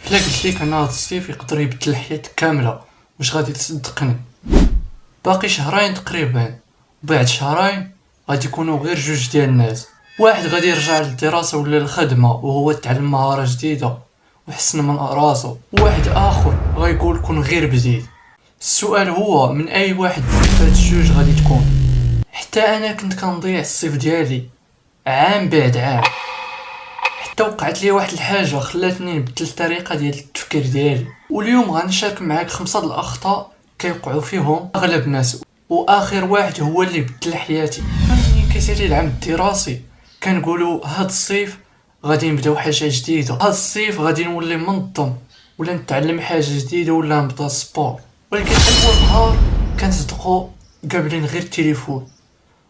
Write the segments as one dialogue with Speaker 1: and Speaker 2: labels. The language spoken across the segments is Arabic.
Speaker 1: الا قلت لك انا هاد الصيف يقدر يبدل حياتك كامله، واش غادي تصدقني؟ باقي شهرين تقريبا، وبعد شهرين غادي يكونوا غير جوج ديال الناس. واحد غادي يرجع للدراسه ولا للخدمه وهو تعلم مهاره جديده ويحسن من راسو، وواحد اخر غايقول كون غير بديت. السؤال هو من اي واحد هاد الجوج غادي تكون؟ حتى انا كنت كنضيع الصيف ديالي عام بعد عام، حتى وقعت لي واحد الحاجه خلاتني نبدل الطريقه ديال التفكير ديالي. واليوم غنشارك معاك 5 الاخطاء كيوقعوا فيهم اغلب الناس، واخر واحد هو اللي بدل حياتي. ملي كيسالي العام الدراسي كنقولوا هاد الصيف غادي نبداو حاجه جديده، هاد الصيف غادي نولي منظم ولا نتعلم حاجه جديده ولا نبدا سبور. ولكن اول نهار كنصدقوا قابلين غير التليفون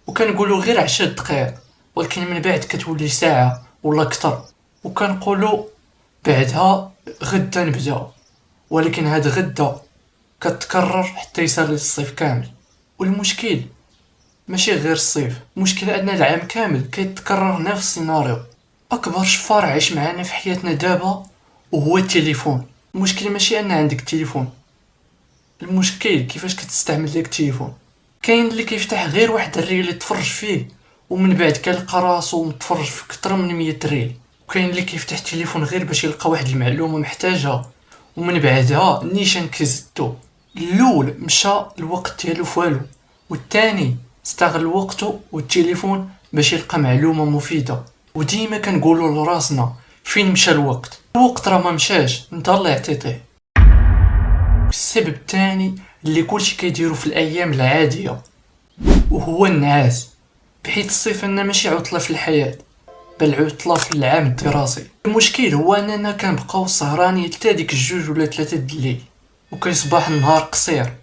Speaker 1: وكنقولوا غير 10 دقائق، ولكن من بعد كتولي ساعه ولا اكثر، وكنقولوا بعدها غدا نبداو. ولكن هاد غدا كتكرر حتى يسالي الصيف كامل. والمشكل ماشي غير الصيف، المشكل ان العام كامل كيتكرر نفس السيناريو. اكبر شفار عايش معانا في حياتنا دابا وهو التليفون. المشكل ماشي ان عندك تليفون، المشكل كيفاش كتستعمل داك التليفون. كاين اللي كيفتح غير واحد الريل يتفرج فيه ومن بعد كيلقى راسو متفرج في اكثر من 100 ريل، وكاين اللي كيفتح التليفون غير باش يلقى واحد المعلومه محتاجها ومن بعدها نيشان كيزدو. الاول مشى الوقت ديالو فوالو، والثاني استغل وقته والتليفون باش يلقى معلومه مفيده. وديما كنقولوا لراسنا فين مشى الوقت؟ الوقت راه ما مشاش، انت الله يعطيه. السبب الثاني اللي كلشي كيديرو في الايام العاديه وهو النعاس، بحيث الصيف لنا ماشي عطله في الحياه بل عطله في العام الدراسي. المشكل هو اننا كنبقاو سهرانين حتى ديك الجوج ولا 3 د الليل وكيصبح النهار قصير،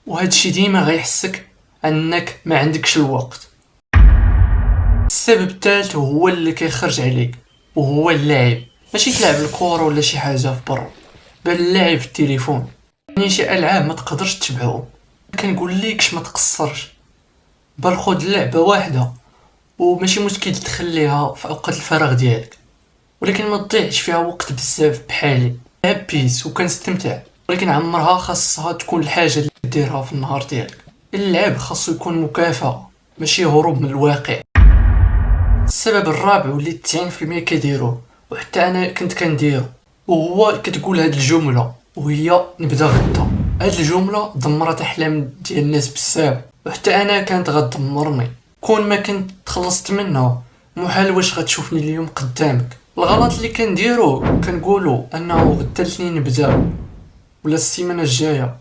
Speaker 1: وهذا الشيء ديما غيحسك انك ما عندكش الوقت. السبب الثالث هو اللي كيخرج عليك وهو اللعب، ماشي تلعب الكره ولا شي حاجه في برا، بل اللعب في التليفون. يعني شي العاب ما تقدرش تتبعهم، كنقول ليكش ما تقصرش، بل خذ لعبه واحده وماشي مشكل تخليها في اوقات الفراغ ديالك، ولكن ما تضيعش فيها وقت بزاف. بحالي لعب بيس وكنستمتع، ولكن عمرها خاصها تكون الحاجه اللي ديرها في النهار ديالك. اللعب خاصو يكون مكافأة ماشي هروب من الواقع. السبب الرابع واللي 90% كيديروه وحتى انا كنت كنديرو، وهو كتقول هاد الجمله وهي نبدا غدا. هاد الجمله دمرت احلام ديال الناس بزاف، وحتى انا كانت غدمرني. كون ما كنت تخلصت منها محال واش غتشوفني اليوم قدامك. الغلط اللي كنديرو كنقولوا انه غدا الاثنين نبداو ولا السيمانه الجايه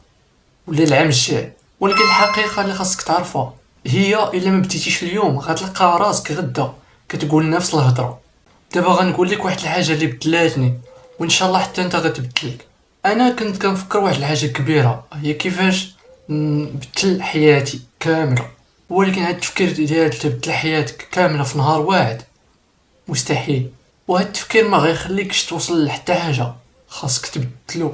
Speaker 1: ولا العام الجاي، ولكن الحقيقه اللي خاصك تعرفها هي الا ما بديتيش اليوم غتلقى راسك غدا كتقول نفس الهضره. دابا غنقول لك واحد الحاجه اللي بدلاتني وان شاء الله حتى انت غتبدلك. انا كنت كنفكر واحد الحاجه كبيره هي كيفاش نبدل حياتي كامله، ولكن هاد التفكير ديال تبدل حياتك كامله في نهار واحد مستحيل، وهاد التفكير ما غيخليكش توصل لحتى حاجه، خاصك تبدلو.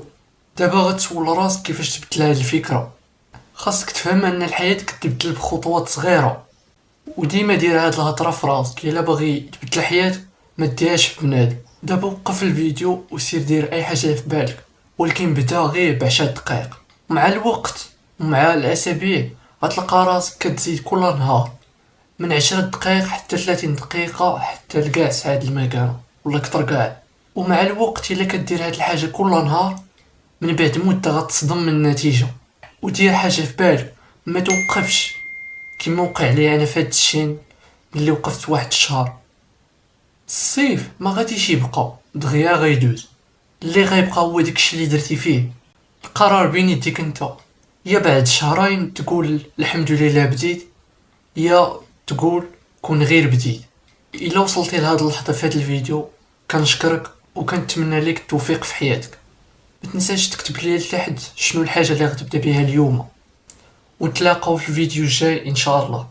Speaker 1: دابا غتسول راسك كيفاش تبدل هاد الفكره. خاصك تفهم ان الحياه كتبدل بخطوات صغيره، وديما دير هاد الهضره في راسك الا باغي تبدل حياتك ما ديرهاش في بنادم. دابا وقف الفيديو وسير دير اي حاجه في بالك، ولكن بدا غير ب10 دقائق. مع الوقت ومع الاسابيع غتلقى راسك كتزيد كل نهار من 10 دقائق حتى 30 دقيقه حتى لكاع ساعات المكانه ولا كتر كاع. ومع الوقت الا كدير هاد الحاجه كل نهار من بعد مده غتصدم من النتيجه. ودير حاجه في بالك، ما توقفش كيما وقع لي انا في هاد الشين ملي وقفت واحد الشهر. الصيف ما غاديش يبقى دغيا غيدوز، اللي غيبقى هو داكشي اللي درتي فيه. القرار بين يديك انت، يا بعد شهرين تقول الحمد لله بديت، يا تقول كون غير بديت. الا وصلتي لهاد اللحظه في هاد الفيديو كنشكرك وكنتمنى لك التوفيق في حياتك. ما تنساش تكتب لي لتحت شنو الحاجه اللي غتبدا بها اليوم، ونتلاقاو في الفيديو الجاي ان شاء الله.